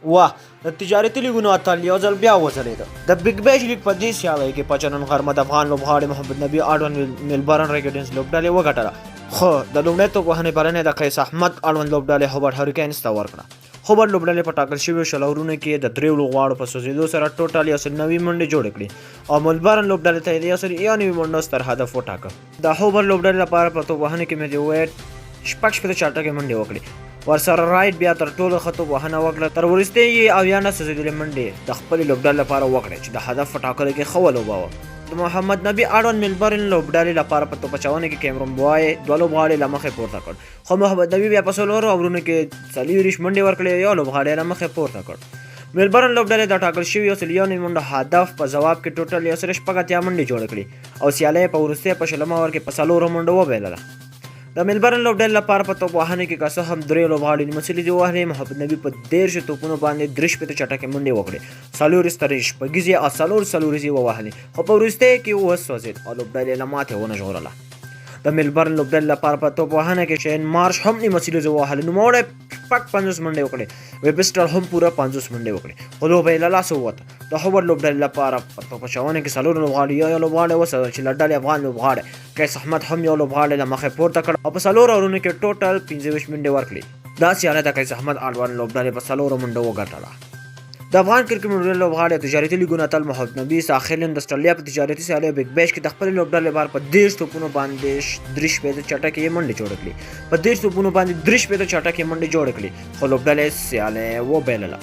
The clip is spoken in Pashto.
واه د تجارتي لیګونو اتل یو ځل بیا وځلېده. د بګ بیش لیګ په دې سیالۍ کې په چنن غرمه د افغان لوبغاړي محمد نبي اړوند میلبرن ریګیډنز لوبډلې وګټله، خو د لومړي توپ وهنې بلنې د قیس احمد اړوند لوبډلې هوبرټ هریکینز ته ورکړه. هوبرټ لوبډلې په ټاکل شویو شل اورونو کې د دریو لوبغاړو په سوځېدو سره ټوټل 190 منډې جوړې کړې او میلبرن لوبډلې ته یې 191 منډو ستر هدف وټاکه. د هوبرټ لوبډلې لپاره په توپ وهنه کې مې ویټ شپږ شپېته چټکې منډې وکړې. ورسره رایټ بیا تر ټولو ښه توپ وهنه وکړه، تر وروستۍ یې 80 نه سوځېدلې منډې د خپلې لوبډلې لپاره وکړې چې د هدف په ټاکلو کې ښه ولوباوه. د محمد نبي اړوند میلبرن لوبډلې لپاره په توپ اچونې کې کیمرون بوای دوه لوبغاړي له مخې پورته کړ، خو محمد نبي بیا په څلورو اورونو کې 40 منډې ورکړې، یو لوبغاړی له مخې پورته کړ. میلبرن لوبډلې د ټاکل شوي 191 منډو هدف په ځواب کې ټوټل 180 منډې جوړې کړې او سیالۍ په وروستۍ په شلمه اوور کې په 4 منډو وبایلله. د میلبرن لوبډلې لپاره په توپ وهنه کې که څه هم درې لوبغاړي نیمڅلې دي وهلې، محمد نبي په 13 توپونو باندې 3 چټکې منډې وکړې، 4 سترې شپږیزې او 4 څلوریزې ووهلې، خو په وروستۍ کې وسوځېد او لوبډلې له ماتې ونه ژغورله. د میلبرن لوبډلې لپاره په توپ وهنه کې شین مارش هم نیمڅلې ووهلې، نوموړی شپږ 50 منډې وکړې، ویبسټر هم پوره 50 منډې وکړې، خو لوبه یې له لاسه ووته. د هوبرټ لوبډلې لپاره په توپ اچونې کې 4 لوبغاړي یو لوبغاړی وسوځل چې له ډلې افغان لوبغاړی قیس احمد هم یو لوبغاړی له مخې پورته کړ او په 4 اورونو کې ټوټل 25 منډې ورکړې. دا سیالۍ د قیس احمد اړوند لوبډلې په 4 منډو وګټله. د افغان کرکټ لوبډلې لوبغاړي تجارتي لیګونو اتل محمد نبي ساحل د استرالیا په تجارتي سیالۍ بګ بیش کې د خپل لوبډلې لپاره په 13 توپونو باندې 3 چټکې منډې جوړې کړې، په 13 توپونو باندې 3 چټکې منډې جوړې کړې، خو لوبډلې سیالۍ وبایلله.